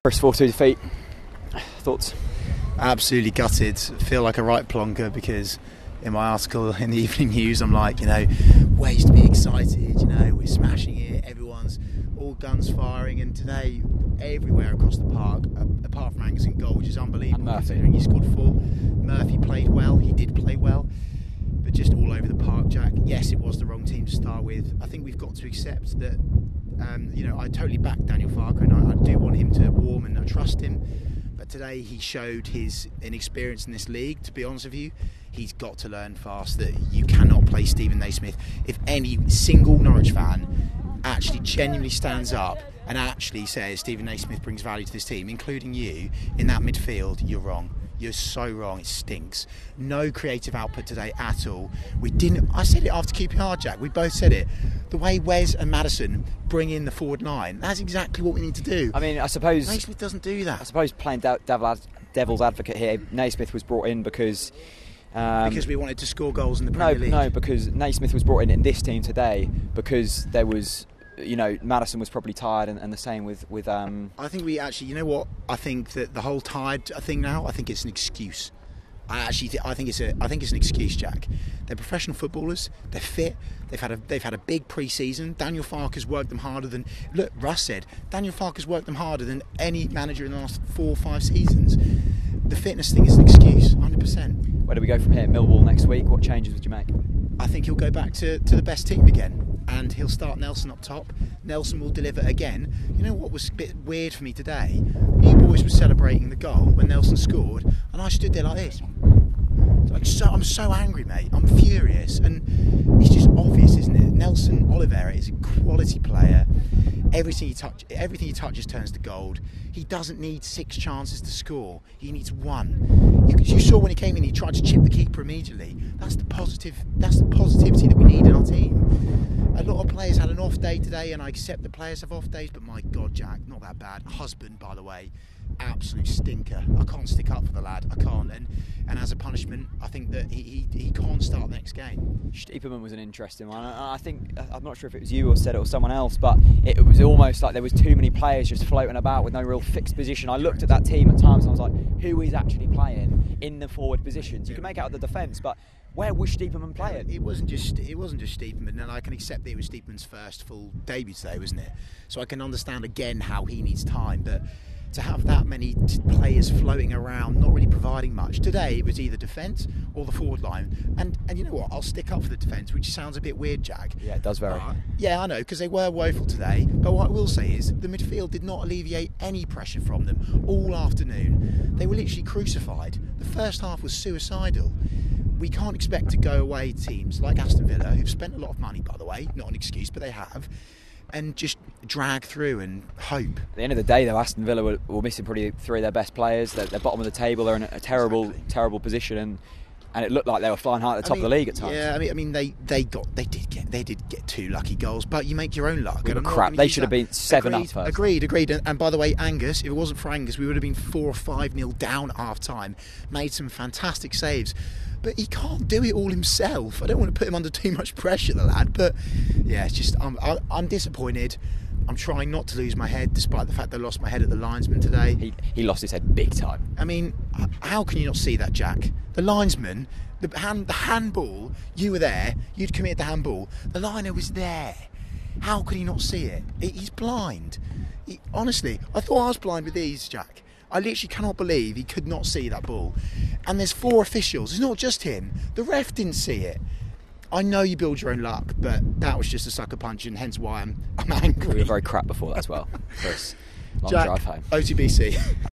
First 4-2 defeat. Thoughts? Absolutely gutted. Feel like a right plonker because in my article in the Evening News I'm like, ways to be excited, we're smashing it, everyone's all guns firing, and today everywhere across the park, apart from Angus and goal, which is unbelievable considering he scored 4. Murphy played well, he did play well, but just all over the park, Jack. Yes, it was the wrong team to start with. I think we've got to accept that I totally back Daniel Farke, and I do want him to warm, and I trust him. But today he showed his inexperience in this league. To be honest with you, he's got to learn fast that you cannot play Stephen Naismith. If any single Norwich fan actually genuinely stands up and actually says Stephen Naismith brings value to this team, including you, in that midfield, you're wrong. You're so wrong. It stinks. No creative output today at all. I said it after QPR, Jack. We both said it. The way Wes and Maddison bring in the forward line, that's exactly what we need to do. I mean, I suppose Naismith doesn't do that. I suppose playing devil's advocate here, Naismith was brought in because we wanted to score goals in the Premier League. No, because Naismith was brought in this team today because there was, Maddison was probably tired, and the same with. I think we actually, I think that the whole tired thing now, I think it's an excuse. I think it's an excuse, Jack. They're professional footballers. They're fit. They've had a big pre-season. Daniel Farke has worked them harder than. Look, Russ said Daniel Farke has worked them harder than any manager in the last 4 or 5 seasons. The fitness thing is an excuse, 100%. Where do we go from here? Millwall next week. What changes would you make? I think he'll go back to the best team again, and he'll start Nelson up top. Nelson will deliver again. You know what was a bit weird for me today? You boys were celebrating the goal when Nelson scored, and I stood there like this. I'm so angry, mate. I'm furious, and it's just obvious, isn't it? Nelson Oliveira is a quality player. Everything he touches turns to gold. He doesn't need 6 chances to score. He needs 1. You saw when he came in, he tried to chip the keeper immediately. That's the positivity that we need in our team. A lot of players had an off day today, and I accept that players have off days, but my God, Jack, not that bad. Husband, by the way, absolute stinker. I can't stick up for the lad. I can't. And as a punishment, I think that he can't start the next game. Stiepermann was an interesting one. I think, I'm not sure if it was you or said it or someone else, but it was almost like there was too many players just floating about with no real fixed position. I looked at that team at times and I was like, who is actually playing in the forward positions? You can make out the defence, but where was Stiepermann playing? It wasn't just Stiepermann, and I can accept that it was Stiepermann's first full debut today, wasn't it? So I can understand again how he needs time, but to have that many players floating around, not really providing much. Today it was either defence or the forward line, and you know what? I'll stick up for the defence, which sounds a bit weird, Jack. Yeah, it does very. Yeah, I know, because they were woeful today. But what I will say is the midfield did not alleviate any pressure from them all afternoon. They were literally crucified. The first half was suicidal. We can't expect to go away teams like Aston Villa, who've spent a lot of money, by the way, not an excuse, but they have, and just drag through and hope. At the end of the day, though, Aston Villa were missing probably 3 of their best players. They're bottom of the table. They're in a terrible position, and it looked like they were flying high at the top of the league at times. Yeah, I mean, they did get 2 lucky goals, but you make your own luck. We were crap. They should have been 7 up first. Agreed. And by the way, Angus, if it wasn't for Angus, we would have been 4 or 5-0 down at half time. Made some fantastic saves. But he can't do it all himself. I don't want to put him under too much pressure, the lad. But yeah, it's just I'm disappointed. I'm trying not to lose my head, despite the fact that I lost my head at the linesman today. He lost his head big time. I mean, how can you not see that, Jack? The linesman, the handball, you were there. You'd committed the handball. The liner was there. How could he not see it? He's blind. Honestly, I thought I was blind with these, Jack. I literally cannot believe he could not see that ball. And there's 4 officials. It's not just him. The ref didn't see it. I know you build your own luck, but that was just a sucker punch, and hence why I'm angry. We were very crap before that as well. First long Jack, drive home. OTBC.